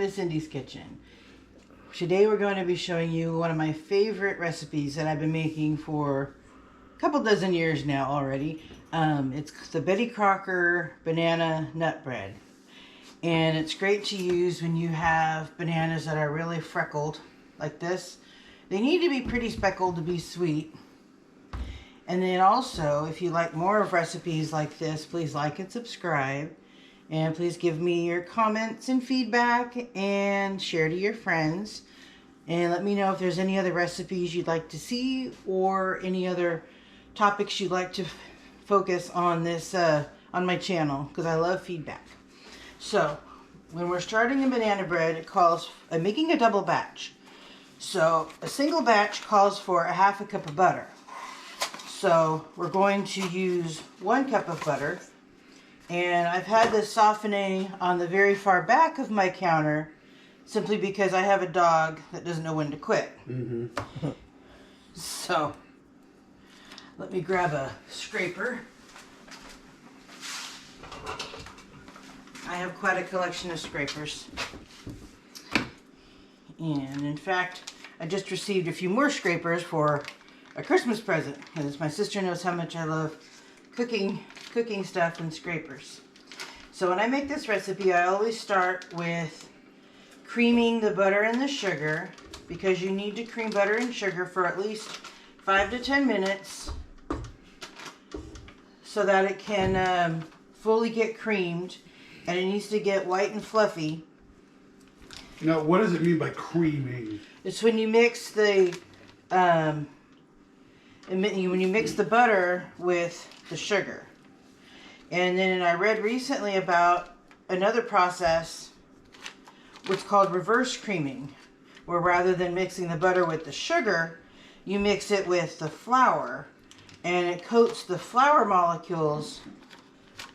Miss Cindy's Kitchen. Today we're going to be showing you one of my favorite recipes that I've been making for a couple dozen years now already. It's the Betty Crocker banana nut bread. And it's great to use when you have bananas that are really freckled like this. They need to be pretty speckled to be sweet. And then also, if you like more of recipes like this, please like and subscribe. And please give me your comments and feedback and share to your friends. And let me know if there's any other recipes you'd like to see or any other topics you'd like to focus on this on my channel, because I love feedback. So when we're starting a banana bread, it calls I'm making a double batch. So a single batch calls for a half a cup of butter. So we're going to use 1 cup of butter. And I've had this softening on the very far back of my counter simply because I have a dog that doesn't know when to quit. So let me grab a scraper. I have quite a collection of scrapers. And in fact, I just received a few more scrapers for a Christmas present, because my sister knows how much I love cooking stuff and scrapers. So when I make this recipe, I always start with creaming the butter and the sugar, because you need to cream butter and sugar for at least 5 to 10 minutes so that it can fully get creamed, and it needs to get white and fluffy. Now, what does it mean by creaming? It's when you mix the when you mix the butter with the sugar. And then I read recently about another process, what's called reverse creaming, where rather than mixing the butter with the sugar, you mix it with the flour, and it coats the flour molecules,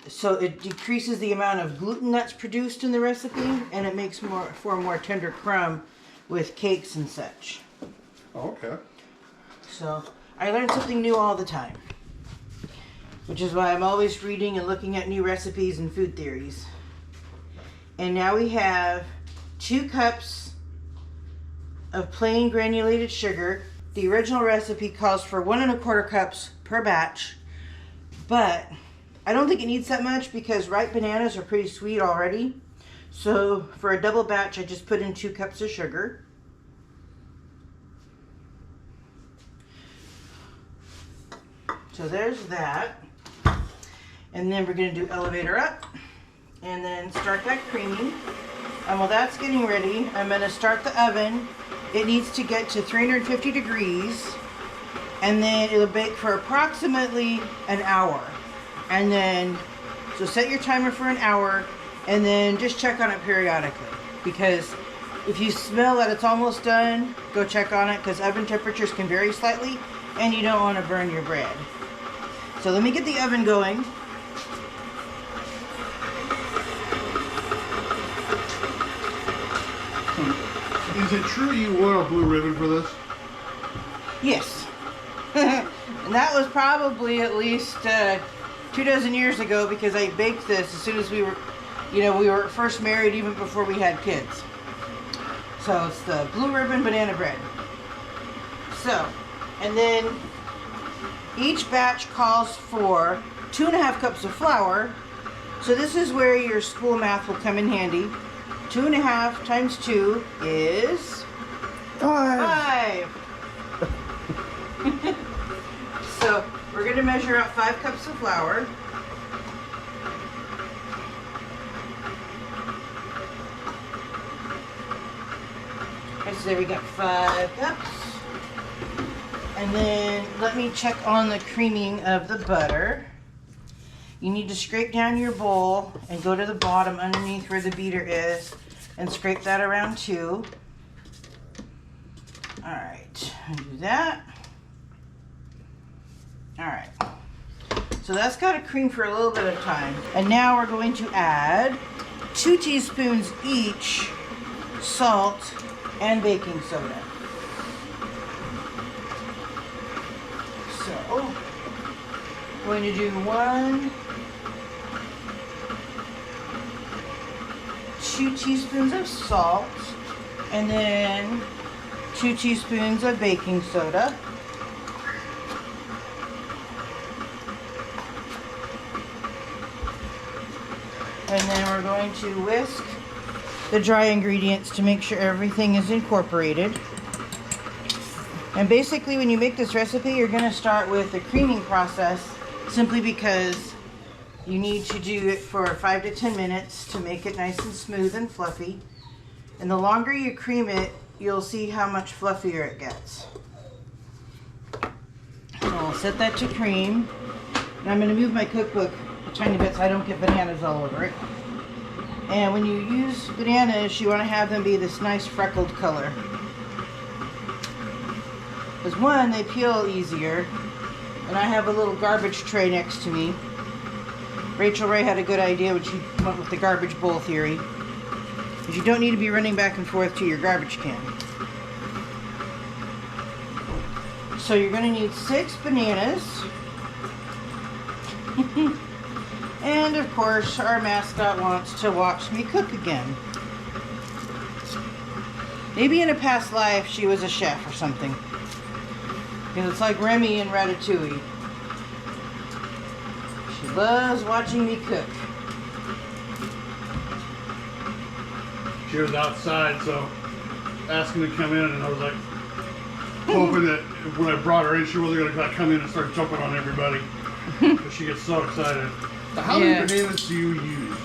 so it decreases the amount of gluten that's produced in the recipe, and it makes for a more tender crumb with cakes and such. Oh, okay. So I learn something new all the time, which is why I'm always reading and looking at new recipes and food theories. And now we have 2 cups of plain granulated sugar. The original recipe calls for 1 1/4 cups per batch, but I don't think it needs that much because ripe bananas are pretty sweet already. So for a double batch, I just put in 2 cups of sugar. So there's that. And then we're going to do elevator up and then start that creaming. And while that's getting ready, I'm going to start the oven. It needs to get to 350 degrees, and then it'll bake for approximately an hour. And then, so set your timer for an hour, and then just check on it periodically, because if you smell that it's almost done, go check on it, because oven temperatures can vary slightly and you don't want to burn your bread. So let me get the oven going. Is it true you wore a blue ribbon for this? Yes. And that was probably at least 2 dozen years ago, because I baked this as soon as we were first married, even before we had kids. So it's the blue ribbon banana bread. So, and then each batch calls for 2 1/2 cups of flour. So this is where your school math will come in handy. 2 1/2 times 2 is 5. So we're going to measure out 5 cups of flour. Okay, so there we got 5 cups. And then let me check on the creaming of the butter. You need to scrape down your bowl and go to the bottom underneath where the beater is and scrape that around too. Alright, do that. Alright, so that's got to cream for a little bit of time. And now we're going to add 2 teaspoons each salt and baking soda. So, I'm going to do 1, 2 teaspoons of salt, and then 2 teaspoons of baking soda. And then we're going to whisk the dry ingredients to make sure everything is incorporated. And basically when you make this recipe, you're going to start with the creaming process simply because you need to do it for 5 to 10 minutes to make it nice and smooth and fluffy. And the longer you cream it, you'll see how much fluffier it gets. So I'll set that to cream. And I'm going to move my cookbook a tiny bit so I don't get bananas all over it. And when you use bananas, you want to have them be this nice freckled color. Because one, they peel easier. And I have a little garbage tray next to me. Rachel Ray had a good idea when she went with the garbage bowl theory. Because you don't need to be running back and forth to your garbage can. So you're going to need 6 bananas. And of course, our mascot wants to watch me cook again. Maybe in a past life she was a chef or something. Because it's like Remy in Ratatouille. She loves watching me cook. She was outside, so asking to come in, and I was like hoping that when I brought her in, she wasn't going to come in and start jumping on everybody. Because she gets so excited. So how many bananas do you use?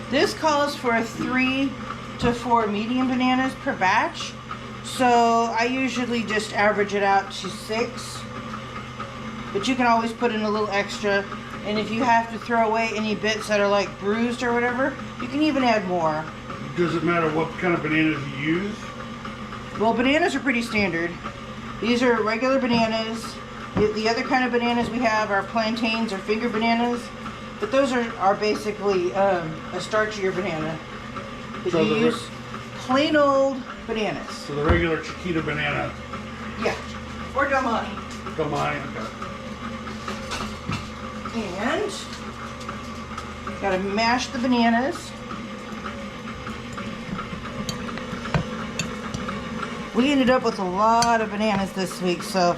This calls for 3 to 4 medium bananas per batch. So I usually just average it out to 6. But you can always put in a little extra. And if you have to throw away any bits that are like bruised or whatever, you can even add more. Does it matter what kind of bananas you use? Well, bananas are pretty standard. These are regular bananas. The other kind of bananas we have are plantains or finger bananas. But those are basically a starchier banana. But So you use plain old bananas. So the regular Chiquita banana. Yeah. Or Domani. Domani, okay. And gotta mash the bananas. We ended up with a lot of bananas this week, so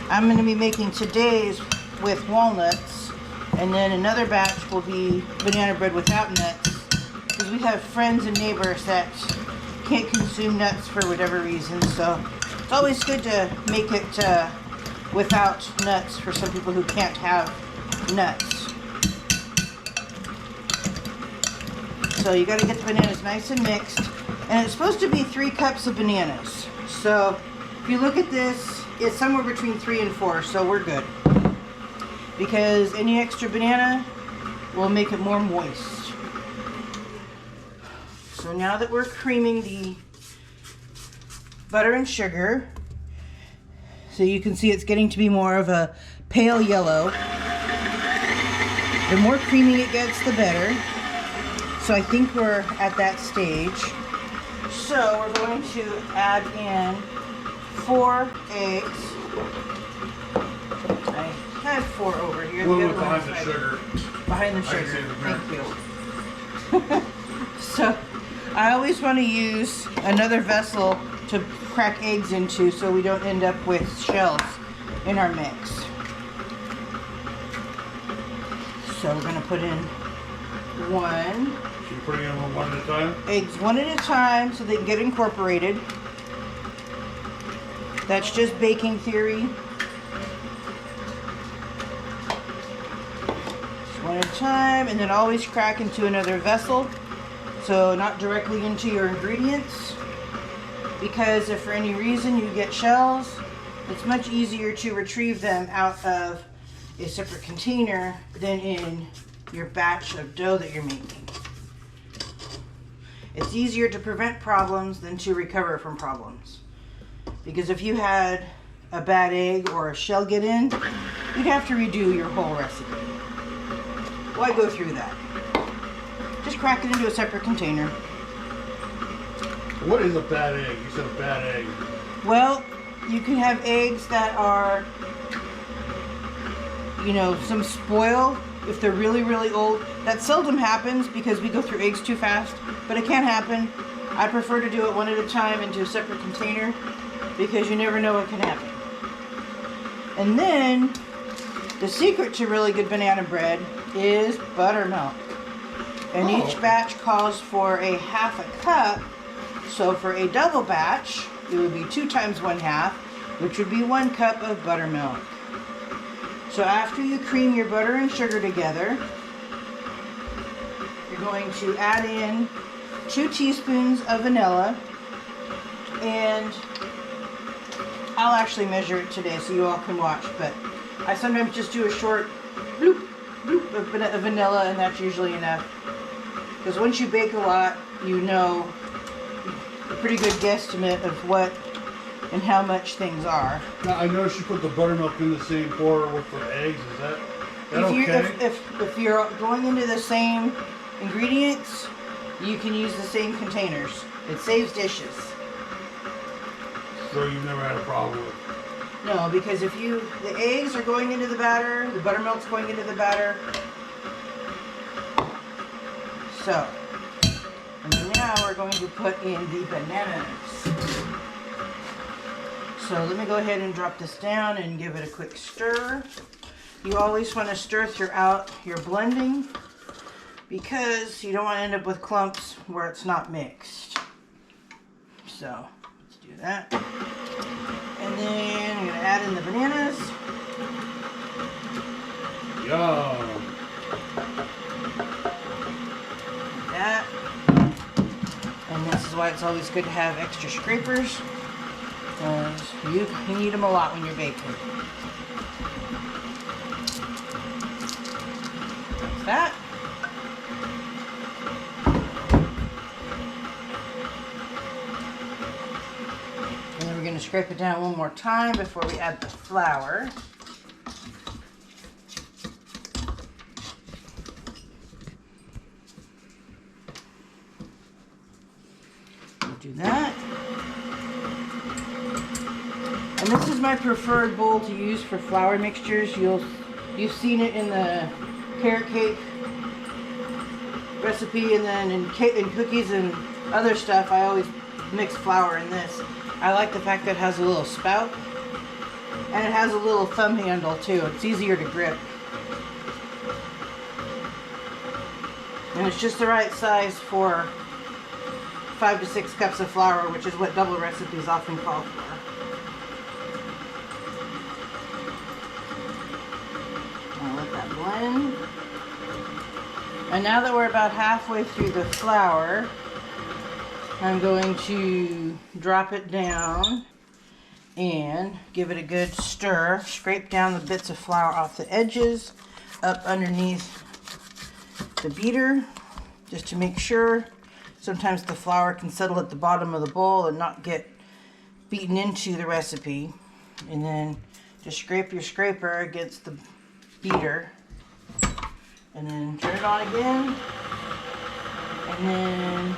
I'm going to be making today's with walnuts, and then another batch will be banana bread without nuts, because we have friends and neighbors that can't consume nuts for whatever reason, so it's always good to make it without nuts for some people who can't have nuts. So you got to get the bananas nice and mixed, and it's supposed to be 3 cups of bananas. So if you look at this, it's somewhere between 3 and 4, so we're good. Because any extra banana will make it more moist. So now that we're creaming the butter and sugar, so you can see it's getting to be more of a pale yellow. The more creamy it gets, the better. So I think we're at that stage. So we're going to add in 4 eggs. I have 4 over here. One behind the sugar. Behind the sugar. Thank you. So I always want to use another vessel to crack eggs into so we don't end up with shells in our mix. So we're going to put in 1. You're putting in one at a time? Eggs one at a time so they can get incorporated. That's just baking theory. Just one at a time, and then always crack into another vessel. So not directly into your ingredients, because if for any reason you get shells, it's much easier to retrieve them out of a separate container than in your batch of dough that you're making. It's easier to prevent problems than to recover from problems. Because if you had a bad egg or a shell get in, you'd have to redo your whole recipe. Why go through that? Just crack it into a separate container. What is a bad egg? You said a bad egg. Well, you can have eggs that are, you know, some spoil if they're really, really old. That seldom happens because we go through eggs too fast, but it can happen. I prefer to do it one at a time into a separate container because you never know what can happen. And then the secret to really good banana bread is buttermilk. And each batch calls for a ½ cup. So for a double batch, it would be 2 times 1/2, which would be 1 cup of buttermilk. So after you cream your butter and sugar together, you're going to add in 2 teaspoons of vanilla, and I'll actually measure it today so you all can watch, but I sometimes just do a short bloop, bloop of vanilla, and that's usually enough. Because once you bake a lot, you know a pretty good guesstimate of what and how much things are. Now, I noticed you put the buttermilk in the same pour with the eggs. Is that okay? If you're going into the same ingredients, you can use the same containers. It saves dishes. So you've never had a problem with it? No, because if the eggs are going into the batter, the buttermilk's going into the batter. So, and now we're going to put in the bananas. So let me go ahead and drop this down and give it a quick stir. You always want to stir throughout your blending because you don't want to end up with clumps where it's not mixed. So let's do that. And then I'm going to add in the bananas. Yum. That. And this is why it's always good to have extra scrapers. Because you need them a lot when you're baking. That's that. And then we're going to scrape it down one more time before we add the flour. Do that. And this is my preferred bowl to use for flour mixtures. You've seen it in the carrot cake recipe, and then in cookies and other stuff. I always mix flour in this. I like the fact that it has a little spout, and it has a little thumb handle too. It's easier to grip, and it's just the right size for 5 to 6 cups of flour, which is what double recipes often call for. I'll let that blend. And now that we're about halfway through the flour, I'm going to drop it down and give it a good stir. Scrape down the bits of flour off the edges, up underneath the beater, just to make sure. Sometimes the flour can settle at the bottom of the bowl and not get beaten into the recipe. And then just scrape your scraper against the beater. And then turn it on again. And then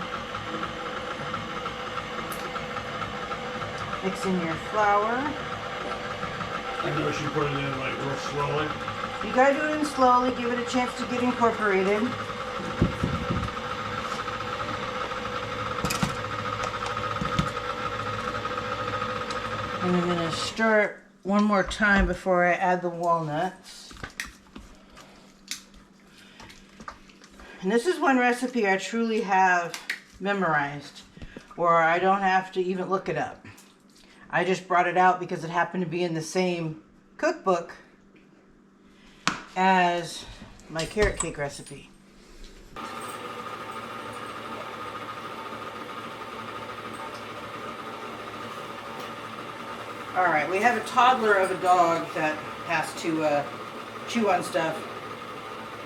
mix in your flour. I know she put it in like real slowly. You gotta do it in slowly, give it a chance to get incorporated. And I'm gonna stir it one more time before I add the walnuts. And this is one recipe I truly have memorized, or I don't have to even look it up. I just brought it out because it happened to be in the same cookbook as my carrot cake recipe. Alright, we have a toddler of a dog that has to chew on stuff.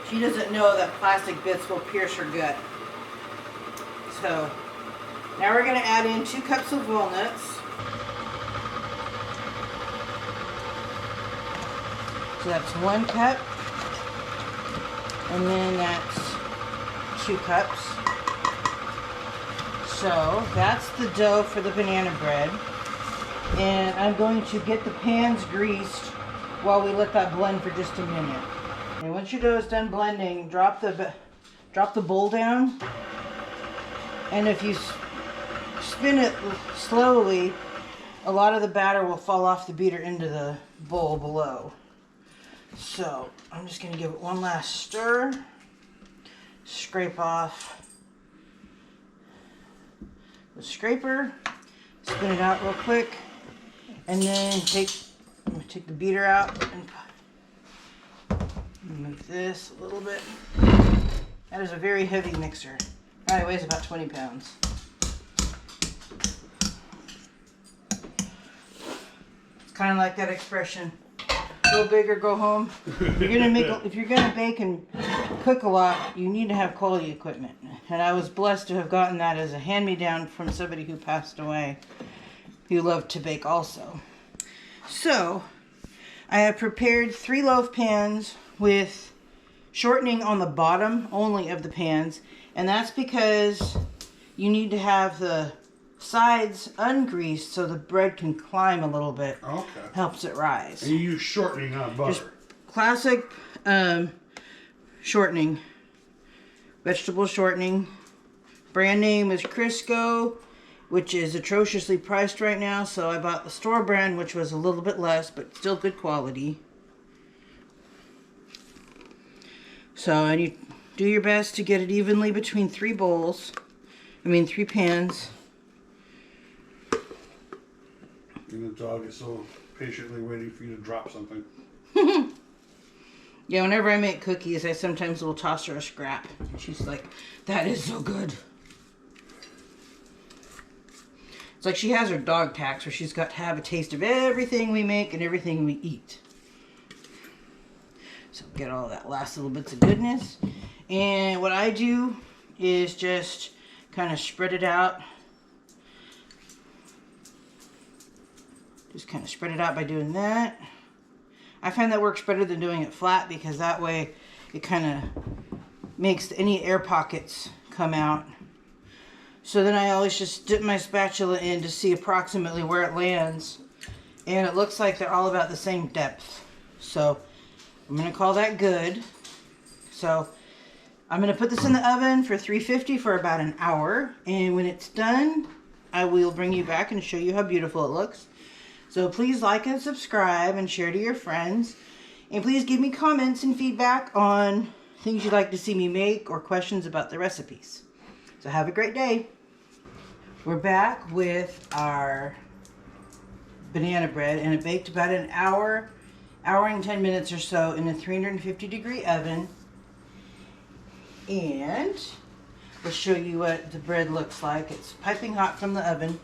She doesn't know that plastic bits will pierce her gut. So, now we're going to add in 2 cups of walnuts. So that's 1 cup. And then that's 2 cups. So, that's the dough for the banana bread. And I'm going to get the pans greased while we let that blend for just a minute. And once your dough is done blending, drop the bowl down. And if you spin it slowly, a lot of the batter will fall off the beater into the bowl below. So I'm just going to give it one last stir. Scrape off the scraper. Spin it out real quick. And then take the beater out and move this a little bit. That is a very heavy mixer. It weighs about 20 pounds. It's kind of like that expression, go big or go home. If you're gonna bake and cook a lot, you need to have quality equipment. And I was blessed to have gotten that as a hand-me-down from somebody who passed away, who loved to bake also. So, I have prepared 3 loaf pans with shortening on the bottom only of the pans, and that's because you need to have the sides ungreased so the bread can climb a little bit. Okay. Helps it rise. And you use shortening, not butter. Just classic shortening, vegetable shortening. Brand name is Crisco, which is atrociously priced right now, so I bought the store brand, which was a little bit less, but still good quality. So, and you do your best to get it evenly between 3 pans. And the dog is so patiently waiting for you to drop something. Yeah, whenever I make cookies, I sometimes will toss her a scrap. She's like, that is so good. It's like she has her dog tax where she's got to have a taste of everything we make and everything we eat. So get all that last little bits of goodness. And what I do is just kind of spread it out. Just kind of spread it out by doing that. I find that works better than doing it flat because that way it kind of makes any air pockets come out. So then I always just dip my spatula in to see approximately where it lands. And it looks like they're all about the same depth. So I'm going to call that good. So I'm going to put this in the oven for 350 for about an hour. And when it's done, I will bring you back and show you how beautiful it looks. So please like and subscribe and share to your friends. And please give me comments and feedback on things you'd like to see me make or questions about the recipes. So have a great day. We're back with our banana bread, and it baked about an hour and 10 minutes or so in a 350-degree oven. And we'll show you what the bread looks like. It's piping hot from the oven.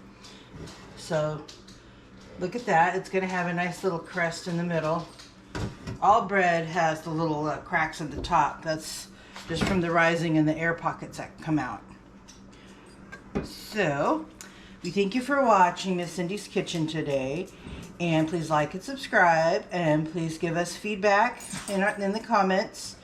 So look at that. It's going to have a nice little crest in the middle. All bread has the little cracks at the top. That's just from the rising and the air pockets that come out. So, we thank you for watching Miss Cindy's Kitchen today. And please like and subscribe. And please give us feedback in the comments.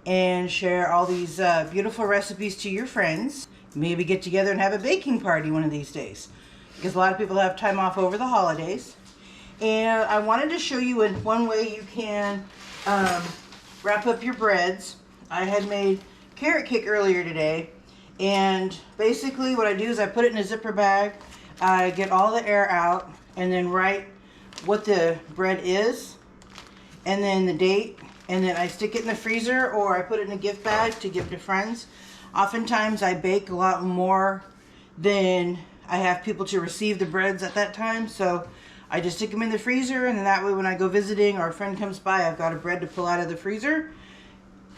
And share all these beautiful recipes to your friends. Maybe get together and have a baking party one of these days, because a lot of people have time off over the holidays. And I wanted to show you in one way you can wrap up your breads. I had made carrot cake earlier today, and basically what I do is I put it in a zipper bag, I get all the air out, and then write what the bread is, and then the date, and then I stick it in the freezer, or I put it in a gift bag to give to friends. Oftentimes I bake a lot more than I have people to receive the breads at that time, so I just stick them in the freezer, and then that way when I go visiting or a friend comes by, I've got a bread to pull out of the freezer.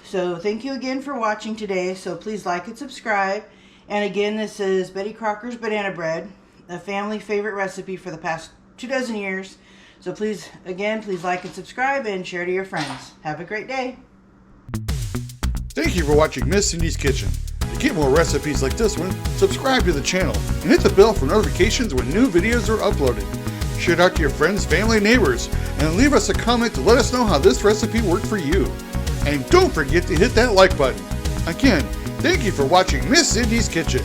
So thank you again for watching today. So please like and subscribe. And again, this is Betty Crocker's Banana Bread, a family favorite recipe for the past 24 years. So please like and subscribe and share to your friends. Have a great day. Thank you for watching Miss Cindy's Kitchen. To get more recipes like this one, subscribe to the channel and hit the bell for notifications when new videos are uploaded. Share it out to your friends, family, neighbors, and leave us a comment to let us know how this recipe worked for you. And don't forget to hit that like button. Again, thank you for watching Miss Cindy's Kitchen.